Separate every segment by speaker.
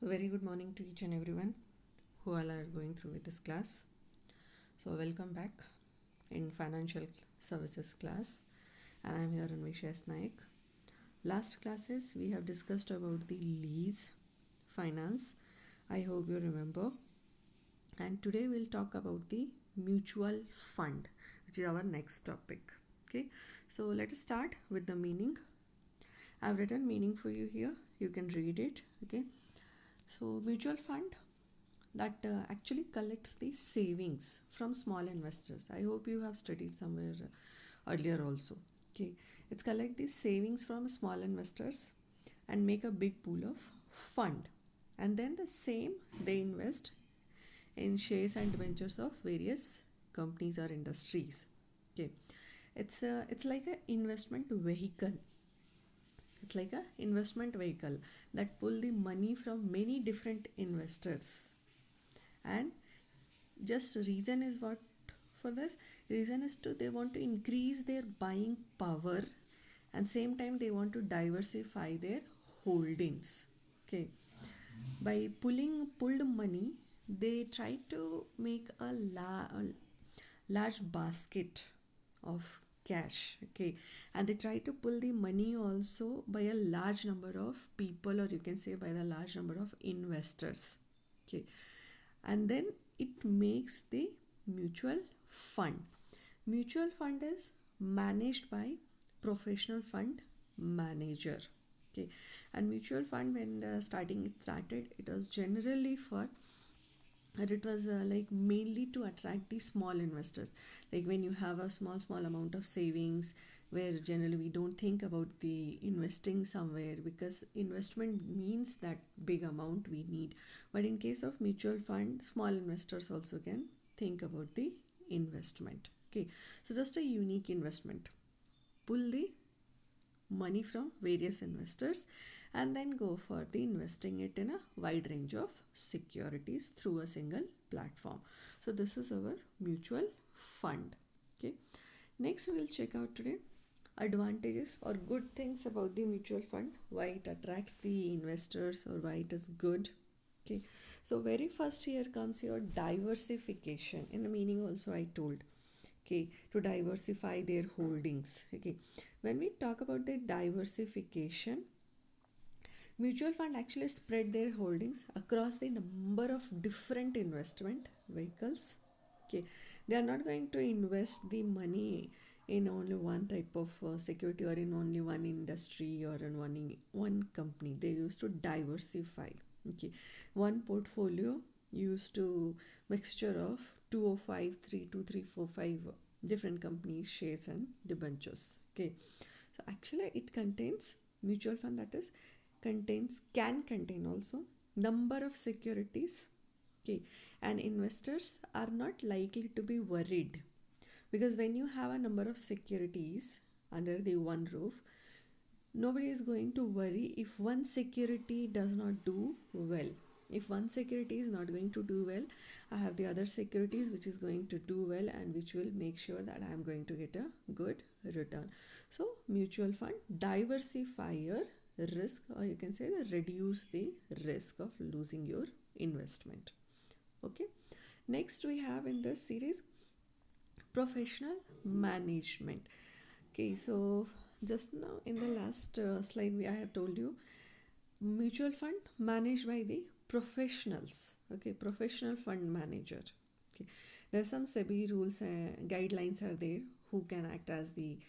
Speaker 1: Very good morning to each and everyone who all are going through with this class. So welcome back in financial services class, and I'm here Anwesha Nayak. Last classes we have discussed about the lease finance. I hope you remember. And today we'll talk about the mutual fund, which is our next topic. Okay, so let us start with the meaning. I've written meaning for you here. You can read it. Okay, so mutual fund that actually collects the savings from small investors. I hope you have studied somewhere earlier also. Okay, it's collect the savings from small investors and make a big pool of fund, and then the same they invest in shares and ventures of various companies or industries. Okay, it's like an investment vehicle. It's like a investment vehicle that pull the money from many different investors. And just reason is what for this? Reason is to they want to increase their buying power, and same time they want to diversify their holdings. Okay, by pulled money, they try to make a large basket of cash. Okay, and they try to pull the money also by a large number of people, or you can say by the large number of investors. Okay, and then it makes the mutual fund. Mutual fund is managed by professional fund manager. Okay, and mutual fund, when the starting it started, it was generally for, and it was like mainly to attract the small investors. Like when you have a small amount of savings, where generally we don't think about the investing somewhere, because investment means that big amount we need. But in case of mutual fund, small investors also can think about the investment. Okay, so just a unique investment, pull the money from various investors and then go for the investing it in a wide range of securities through a single platform. So this is our mutual fund. Okay, next we will check out today advantages or good things about the mutual fund, why it attracts the investors or why it is good. Okay, so very first here comes your diversification. In the meaning also I told, okay, to diversify their holdings. Okay, when we talk about the diversification, mutual fund actually spread their holdings across the number of different investment vehicles. Okay, they are not going to invest the money in only one type of security, or in only one industry, or in one company. They used to diversify. Okay, one portfolio used to mixture of 205 3 2 3 4 5 different companies shares and debentures. Okay, so actually it contains mutual fund, that is can contain also number of securities. Okay, and investors are not likely to be worried, because when you have a number of securities under the one roof, nobody is going to worry if one security does not do well. If one security is not going to do well, I have the other securities which is going to do well, and which will make sure that I am going to get a good return. So mutual fund diversifier risk, or you can say that reduce the risk of losing your investment. Okay, next we have in this series professional management. Okay, so just now in the last slide I have told you mutual fund managed by the professionals. Okay, professional fund manager. Okay, there are some SEBI rules and guidelines are there who can act as the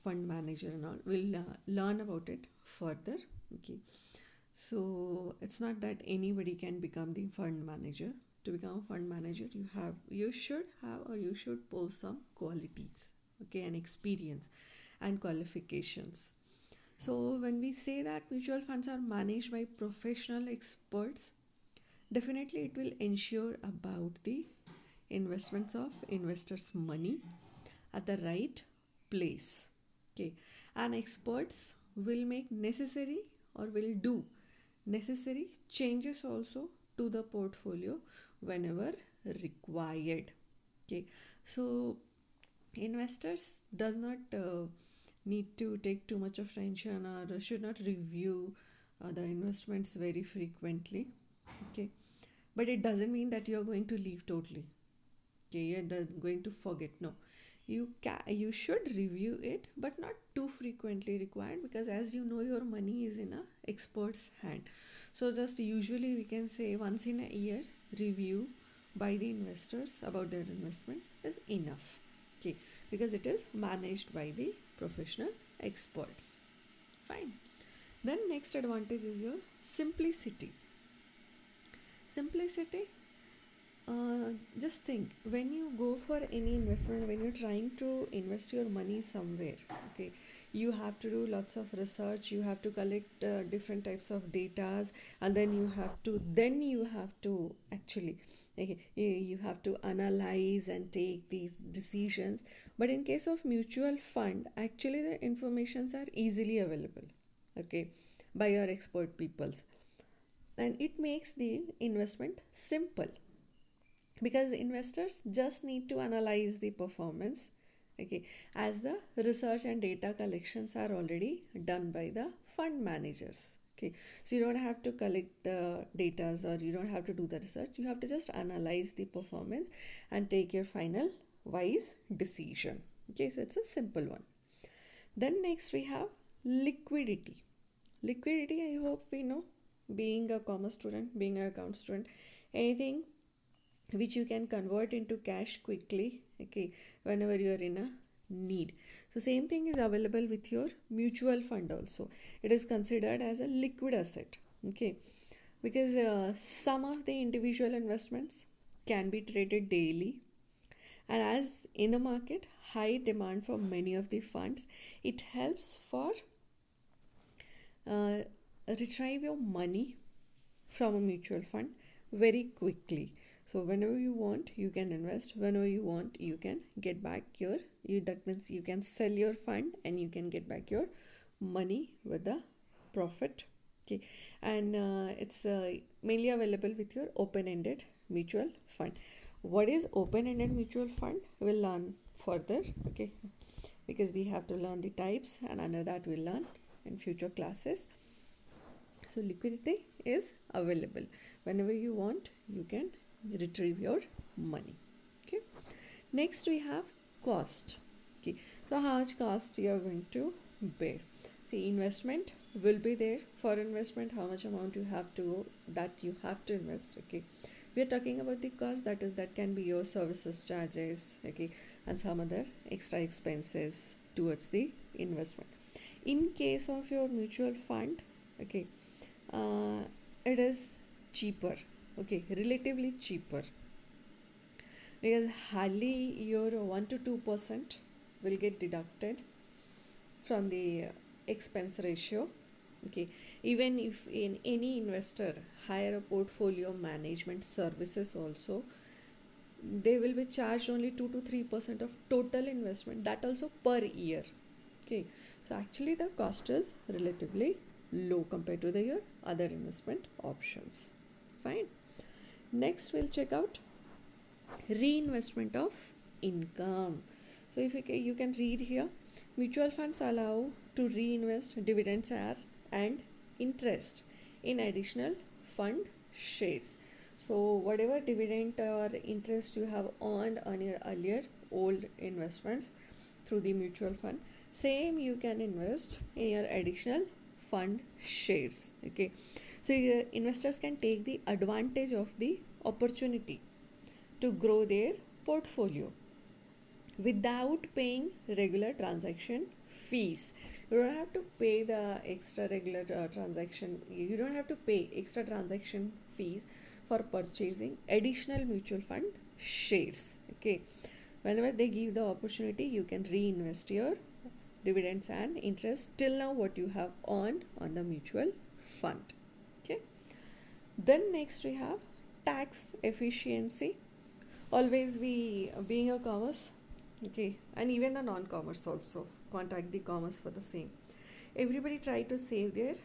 Speaker 1: fund manager and all. We'll learn about it further. Okay, so it's not that anybody can become the fund manager. To become a fund manager, you should have, or you should possess some qualities, okay, and experience and qualifications. So when we say that mutual funds are managed by professional experts, definitely it will ensure about the investments of investors' money at the right place. Okay, and experts will make necessary, or will do necessary changes also to the portfolio whenever required. Okay, so investors does not need to take too much of tension, or should not review the investments very frequently. Okay, but it doesn't mean that you're going to leave totally. Okay, you're going to forget. No, you should review it, but not too frequently required, because as you know, your money is in a expert's hand. So just usually we can say once in a year review by the investors about their investments is enough. Okay, because it is managed by the professional experts. Fine. Then next advantage is your simplicity. Simplicity, just think, when you go for any investment, when you're trying to invest your money somewhere, okay, you have to do lots of research, you have to collect different types of datas, and then you have to actually, okay, you have to analyze and take these decisions. But in case of mutual fund, actually the informations are easily available, okay, by your expert peoples, and it makes the investment simple, because investors just need to analyze the performance, okay, as the research and data collections are already done by the fund managers. Okay, so you don't have to collect the data, or you don't have to do the research, you have to just analyze the performance and take your final wise decision. Okay, so it's a simple one. Then next we have liquidity. Liquidity, I hope we know, being a commerce student, being an account student, anything which you can convert into cash quickly, okay, whenever you are in a need. So same thing is available with your mutual fund also. It is considered as a liquid asset, okay, because some of the individual investments can be traded daily, and as in the market high demand for many of the funds, it helps for uh, retrieve your money from a mutual fund very quickly. So whenever you want, you can invest. Whenever you want, you can get back that means you can sell your fund and you can get back your money with the profit. Okay, and it's mainly available with your open-ended mutual fund. What is open-ended mutual fund? We'll learn further. Okay, because we have to learn the types, and under that we'll learn in future classes. So liquidity is available. Whenever you want, you can retrieve your money. Okay, next we have cost. Okay, so how much cost you are going to bear? See, investment will be there. For investment, how much amount you have to invest. Okay, we are talking about the cost, that can be your services charges, okay, and some other extra expenses towards the investment. In case of your mutual fund, okay, it is cheaper, okay, relatively cheaper, because hardly your 1 to 2% will get deducted from the expense ratio. Okay, even if in any investor hire a portfolio management services also, they will be charged only 2 to 3% of total investment, that also per year. Okay, so actually the cost is relatively low compared to your other investment options. Fine. Next we'll check out reinvestment of income. So if you can read here, mutual funds allow to reinvest dividends and interest in additional fund shares. So whatever dividend or interest you have earned on your earlier old investments through the mutual fund, same you can invest in your additional fund shares. Okay, so investors can take the advantage of the opportunity to grow their portfolio without paying regular transaction fees. You don't have to pay the extra regular transaction. You don't have to pay extra transaction fees for purchasing additional mutual fund shares. Okay, whenever they give the opportunity, you can reinvest your dividends and interest till now what you have earned on the mutual fund. Okay, then next we have tax efficiency. Always we, being a commerce, okay, and even the non-commerce also, contact the commerce for the same, everybody try to save their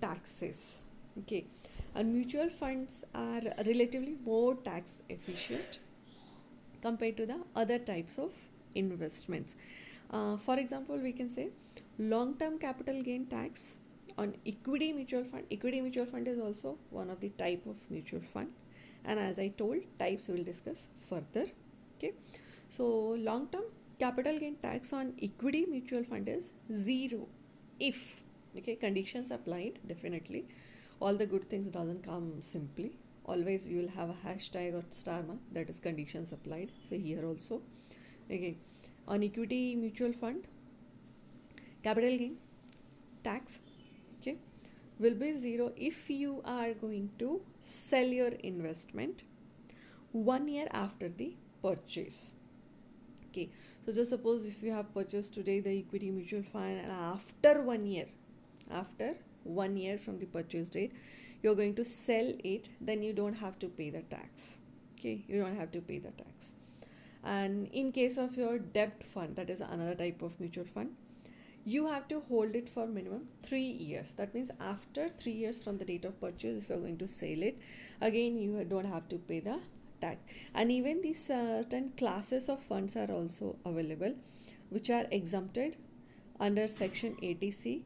Speaker 1: taxes. Okay, and mutual funds are relatively more tax efficient compared to the other types of investments. For example, we can say long-term capital gain tax on equity mutual fund. Equity mutual fund is also one of the type of mutual fund, and as I told, types we will discuss further. Okay, so long term capital gain tax on equity mutual fund is 0 if, okay, conditions applied. Definitely all the good things doesn't come simply. Always you will have a hashtag or star mark, that is conditions applied. So here also, okay, on equity mutual fund, capital gain tax, okay, will be 0 if you are going to sell your investment 1 year after the purchase. Okay, so just suppose if you have purchased today the equity mutual fund, and after 1 year from the purchase date you're going to sell it, then you don't have to pay the tax. Okay, you don't have to pay the tax. And in case of your debt fund, that is another type of mutual fund, you have to hold it for minimum 3 years. That means after 3 years from the date of purchase, if you're going to sell it, again you don't have to pay the tax. And even these certain classes of funds are also available, which are exempted under section 80C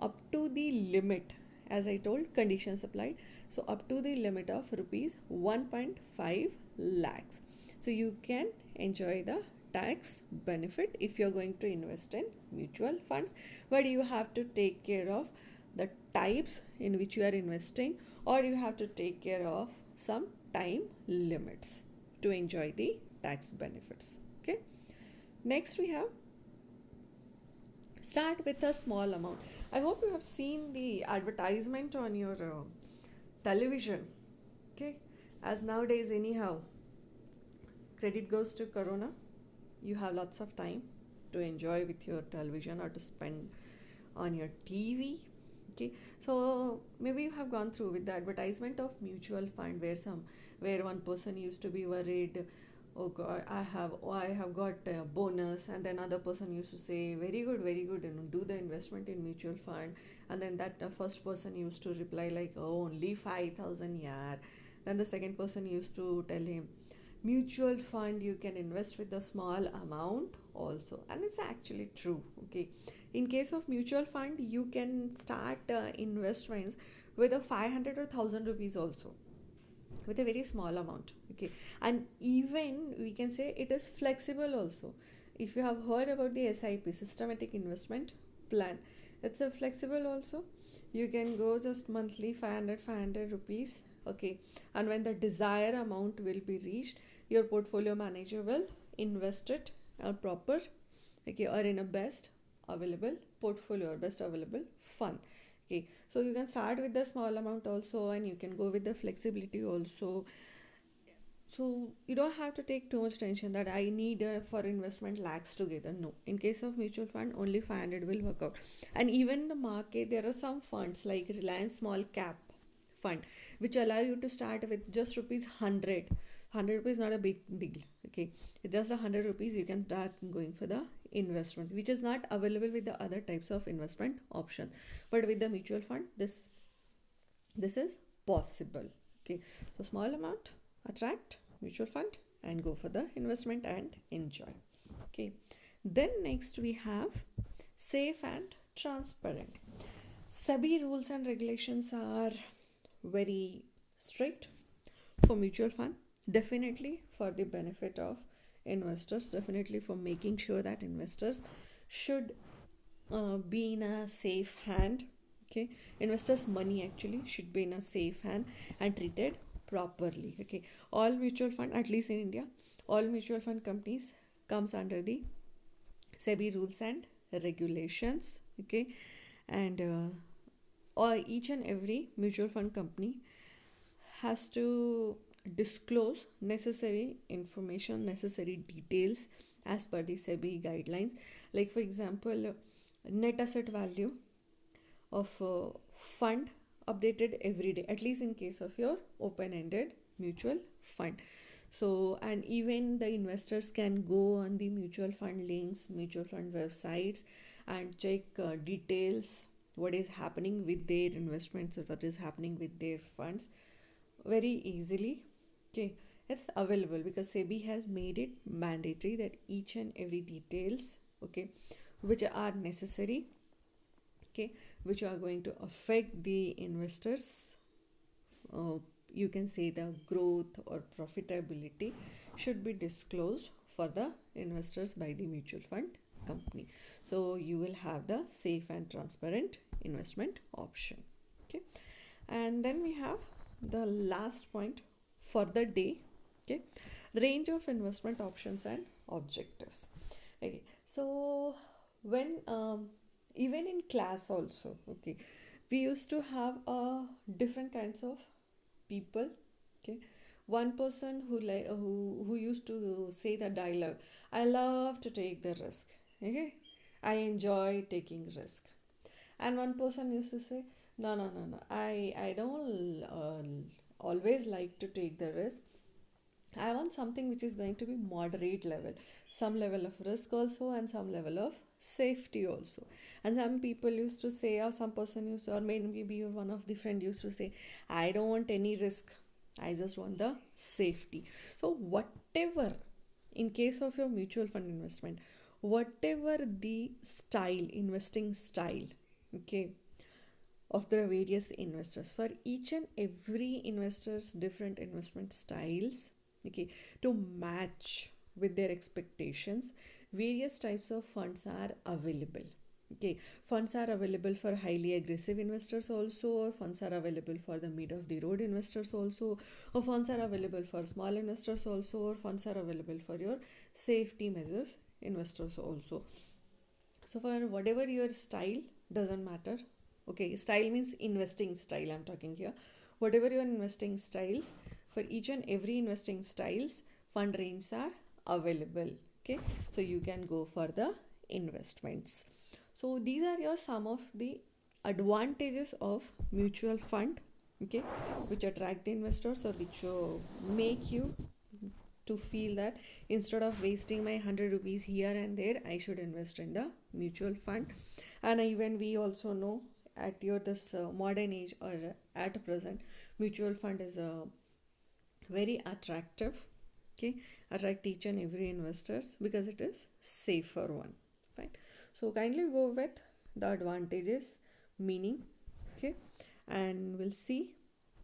Speaker 1: up to the limit, as I told, conditions applied. So up to the limit of rupees 1.5 lakhs. So you can enjoy the tax benefit if you're going to invest in mutual funds, but you have to take care of the types in which you are investing, or you have to take care of some time limits to enjoy the tax benefits. Okay, next we have start with a small amount. I hope you have seen the advertisement on your television. Okay, as nowadays anyhow credit goes to corona, you have lots of time to enjoy with your television or to spend on your TV. Okay, so maybe you have gone through with the advertisement of mutual fund where one person used to be worried, oh god, I have got a bonus, and then other person used to say very good, do the investment in mutual fund, and then that first person used to reply like, oh, only 5,000 yaar. Then the second person used to tell him, mutual fund you can invest with a small amount also, and it's actually true. Okay, in case of mutual fund you can start investments with a 500 or 1000 rupees also, with a very small amount. Okay, and even we can say it is flexible also. If you have heard about the SIP, systematic investment plan, it's a flexible also. You can go just monthly 500 rupees. Okay, and when the desired amount will be reached, your portfolio manager will invest it proper, okay, or in a best available portfolio or best available fund. Okay, so you can start with the small amount also, and you can go with the flexibility also. So you don't have to take too much tension that I need for investment lakhs together. No, in case of mutual fund only 500 will work out. And even in the market there are some funds like Reliance Small Cap Fund which allow you to start with just rupees 100 rupees, not a big deal. Okay, it's just 100 rupees, you can start going for the investment, which is not available with the other types of investment options, but with the mutual fund this is possible. Okay, so small amount, attract mutual fund and go for the investment and enjoy. Okay, then next we have safe and transparent. SEBI rules and regulations are very strict for mutual fund, definitely for the benefit of investors, definitely for making sure that investors should be in a safe hand. Okay, investors money actually should be in a safe hand and treated properly. Okay, all mutual fund, at least in India, all mutual fund companies comes under the SEBI rules and regulations. Okay, and each and every mutual fund company has to disclose necessary information, necessary details as per the SEBI guidelines. Like for example, net asset value of fund updated every day, at least in case of your open-ended mutual fund. So, and even the investors can go on the mutual fund links, mutual fund websites, and check details, what is happening with their investments, or what is happening with their funds very easily. Okay, it's available because SEBI has made it mandatory that each and every details, okay, which are necessary okay, which are going to affect the investors, uh, you can say the growth or profitability, should be disclosed for the investors by the mutual fund company. So you will have the safe and transparent investment option. Okay, and then we have the last point for the day. Okay, range of investment options and objectives. Okay, so when even in class also, okay, we used to have different kinds of people. Okay, one person who used to say the dialogue, I love to take the risk. Okay, I enjoy taking risk. And one person used to say, no, I don't always like to take the risk. I want something which is going to be moderate level, some level of risk also and some level of safety also. And some people used to say, or some person used to, or maybe one of the friend used to say, I don't want any risk, I just want the safety. So whatever, in case of your mutual fund investment, whatever the style, investing style, okay, of the various investors, for each and every investors different investment styles, okay, to match with their expectations, various types of funds are available. Okay, funds are available for highly aggressive investors also, or funds are available for the mid of the road investors also, or funds are available for small investors also, or funds are available for your safety measures investors also. So for whatever your style, doesn't matter. Okay, style means investing style I'm talking here. Whatever your investing styles, for each and every investing styles, fund ranges are available. Okay, so you can go for the investments. So these are your some of the advantages of mutual fund, okay, which attract the investors, or which make you to feel that instead of wasting my 100 rupees here and there, I should invest in the mutual fund. And even we also know at your this modern age, or at present, mutual fund is very attractive. Okay, attract each and every investors because it is safer one. Fine, so kindly go with the advantages meaning. Okay, and we'll see,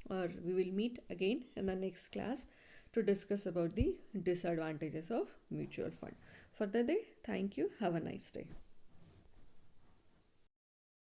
Speaker 1: or we will meet again in the next class to discuss about the disadvantages of mutual fund. For the day, thank you, have a nice day.